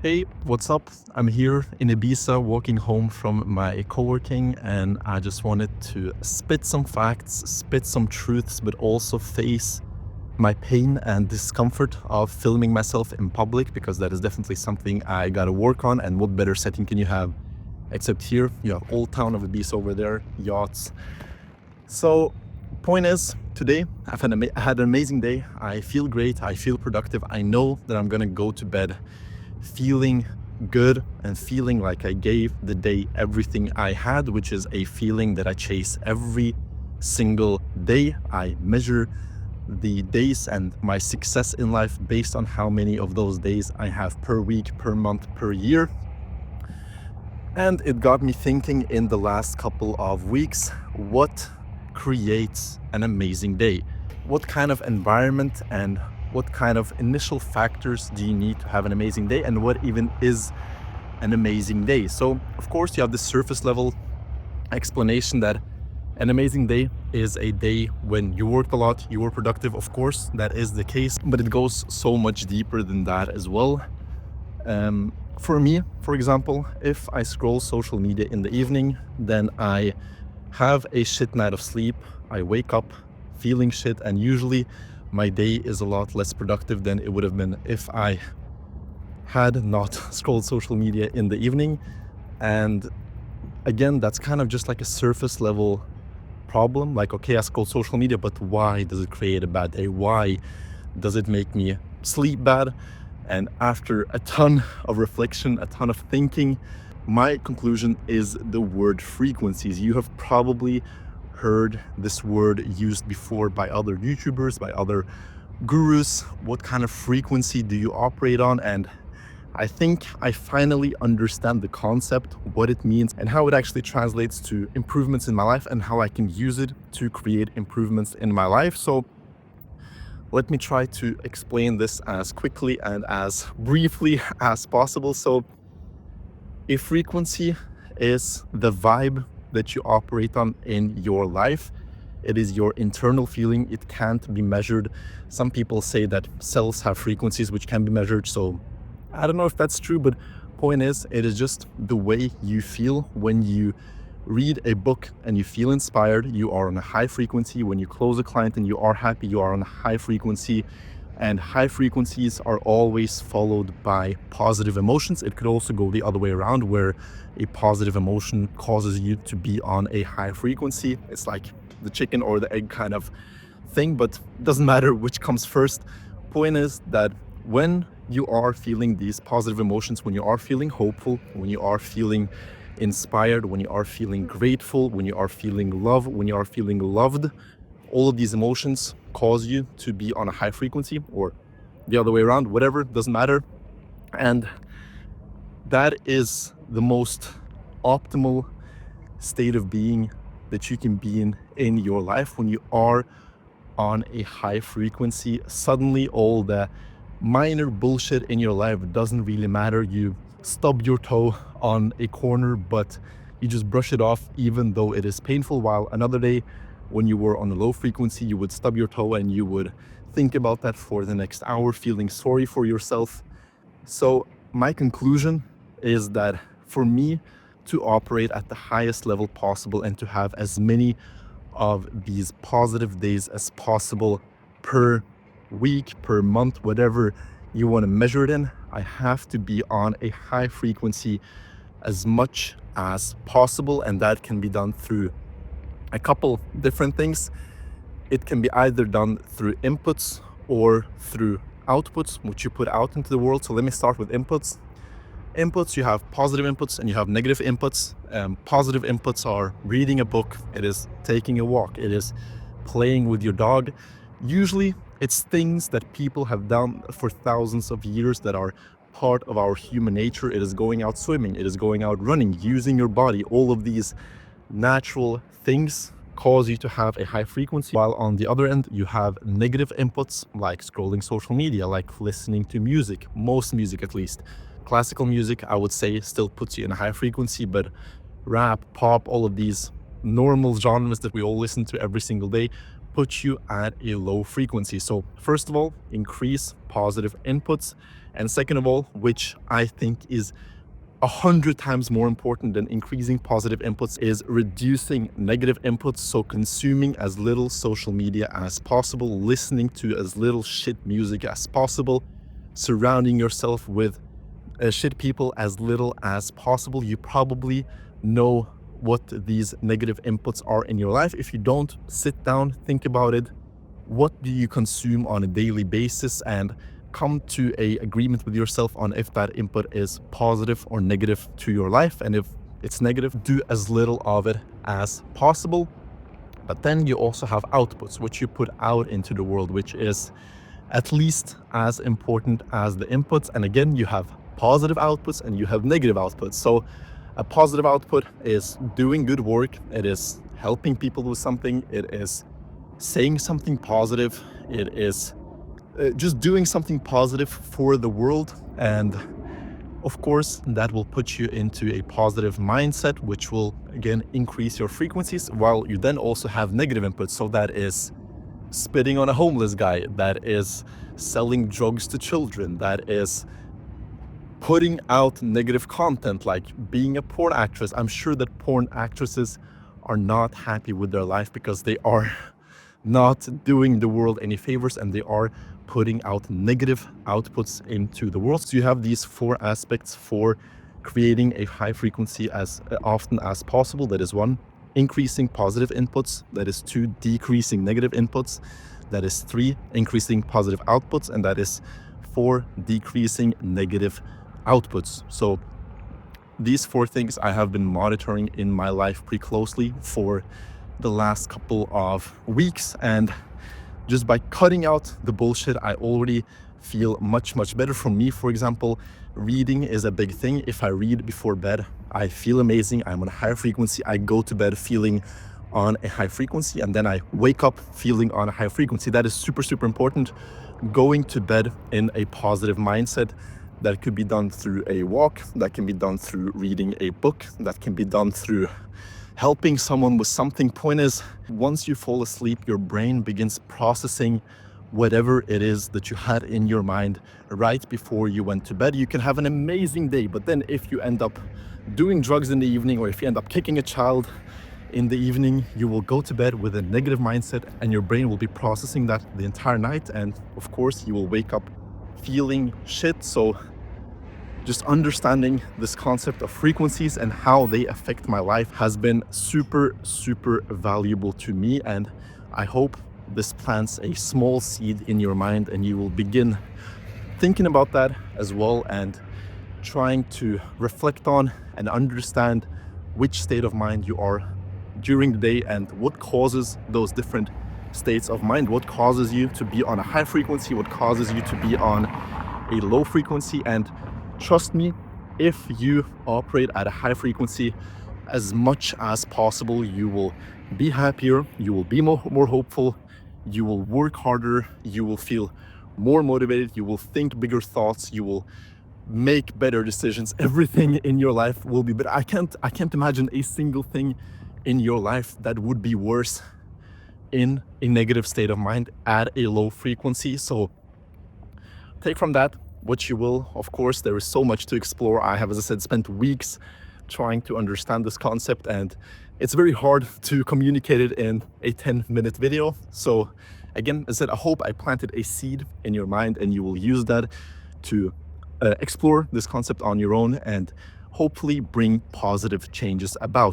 Hey, what's up? I'm here in Ibiza walking home from my co-working, and I just wanted to spit some facts, spit some truths, but also face my pain and discomfort of filming myself in public, because that is definitely something I gotta work on. And what better setting can you have except here? You have Old Town of Ibiza over there, yachts. So, point is, today I had an amazing day. I feel great. I feel productive. I know that I'm gonna go to bed feeling good and feeling like I gave the day everything I had, which is a feeling that I chase every single day. I measure the days and my success in life based on how many of those days I have per week, per month, per year. And it got me thinking in the last couple of weeks, what creates an amazing day? What kind of environment and what kind of initial factors do you need to have an amazing day, and what even is an amazing day? So, of course, you have the surface level explanation that an amazing day is a day when you worked a lot, you were productive. Of course, that is the case, but it goes so much deeper than that as well. For me, for example, if I scroll social media in the evening, then I have a shit night of sleep. I wake up feeling shit, and usually my day is a lot less productive than it would have been if I had not scrolled social media in the evening. And again, that's kind of just like a surface level problem. Like, okay, I scroll social media, but why does it create a bad day? Why does it make me sleep bad? And after a ton of reflection, a ton of thinking, my conclusion is the word frequencies. You have probably heard this word used before by other YouTubers, by other gurus. What kind of frequency do you operate on? And I think I finally understand the concept, what it means, and how it actually translates to improvements in my life, and how I can use it to create improvements in my life. So let me try to explain this as quickly and as briefly as possible. So a frequency is the vibe that you operate on in your life. It is your internal feeling. It can't be measured. Some people say that cells have frequencies which can be measured. So I don't know if that's true, but point is, it is just the way you feel when you read a book and you feel inspired. You are on a high frequency. When you close a client and you are happy, you are on a high frequency. And high frequencies are always followed by positive emotions. It could also go the other way around, where a positive emotion causes you to be on a high frequency. It's like the chicken or the egg kind of thing, but it doesn't matter which comes first. Point is that when you are feeling these positive emotions, when you are feeling hopeful, when you are feeling inspired, when you are feeling grateful, when you are feeling love, when you are feeling loved, all of these emotions cause you to be on a high frequency, or the other way around, whatever, doesn't matter. And that is the most optimal state of being that you can be in your life. When you are on a high frequency, suddenly all the minor bullshit in your life doesn't really matter. You stub your toe on a corner, but you just brush it off, even though it is painful. While another day, when you were on a low frequency, you would stub your toe and you would think about that for the next hour, feeling sorry for yourself. So my conclusion is that for me to operate at the highest level possible and to have as many of these positive days as possible per week, per month, whatever you want to measure it in, I have to be on a high frequency as much as possible. And that can be done through a couple different things. It can be either done through inputs or through outputs, which you put out into the world. So let me start with inputs. Inputs, you have positive inputs and you have negative inputs. Positive inputs are reading a book, it is taking a walk, it is playing with your dog. Usually it's things that people have done for thousands of years that are part of our human nature. It is going out swimming, it is going out running, using your body. All of these natural things cause you to have a high frequency, while on the other end you have negative inputs like scrolling social media, like listening to music. Most music, at least classical music, I would say, still puts you in a high frequency, but rap, pop, all of these normal genres that we all listen to every single day put you at a low frequency. So first of all, increase positive inputs, And second of all, which I think is 100 times more important than increasing positive inputs, is reducing negative inputs. So consuming as little social media as possible, listening to as little shit music as possible, surrounding yourself with shit people as little as possible. You probably know what these negative inputs are in your life. If you don't, sit down, think about it. What do you consume on a daily basis, and come to a agreement with yourself on if that input is positive or negative to your life. And if it's negative, do as little of it as possible. But then you also have outputs, which you put out into the world, which is at least as important as the inputs. And again, you have positive outputs and you have negative outputs. So a positive output is doing good work. It is helping people with something. It is saying something positive. It is just doing something positive for the world. And of course, that will put you into a positive mindset, which will again increase your frequencies, while you then also have negative inputs. So that is spitting on a homeless guy, that is selling drugs to children, that is putting out negative content, like being a porn actress. I'm sure that porn actresses are not happy with their life because they are not doing the world any favors, and they are putting out negative outputs into the world. So you have these four aspects for creating a high frequency as often as possible. That is one, increasing positive inputs. That is two, decreasing negative inputs. That is three, increasing positive outputs. And that is four, decreasing negative outputs. So these four things I have been monitoring in my life pretty closely for the last couple of weeks, and just by cutting out the bullshit, I already feel much better. For me, for example, reading is a big thing. If I read before bed, I feel amazing. I'm on a higher frequency. I go to bed feeling on a high frequency, and then I wake up feeling on a high frequency. That is super important. Going to bed in a positive mindset. That could be done through a walk, that can be done through reading a book, that can be done through helping someone with something. Point is, once you fall asleep, your brain begins processing whatever it is that you had in your mind right before you went to bed. You can have an amazing day, but then if you end up doing drugs in the evening, or if you end up kicking a child in the evening, you will go to bed with a negative mindset, and your brain will be processing that the entire night. And of course, you will wake up feeling shit. So just understanding this concept of frequencies and how they affect my life has been super valuable to me. And I hope this plants a small seed in your mind, and you will begin thinking about that as well, and trying to reflect on and understand which state of mind you are during the day, and what causes those different states of mind, what causes you to be on a high frequency, what causes you to be on a low frequency. And trust me, if you operate at a high frequency, as much as possible, you will be happier, you will be more hopeful, you will work harder, you will feel more motivated, you will think bigger thoughts, you will make better decisions. Everything in your life will be better. I can't imagine a single thing in your life that would be worse in a negative state of mind at a low frequency. So take from that what you will. Of course, there is so much to explore. I have, as I said, spent weeks trying to understand this concept, and it's very hard to communicate it in a 10-minute video. So again, as I said, I hope I planted a seed in your mind, and you will use that to explore this concept on your own, and hopefully bring positive changes about.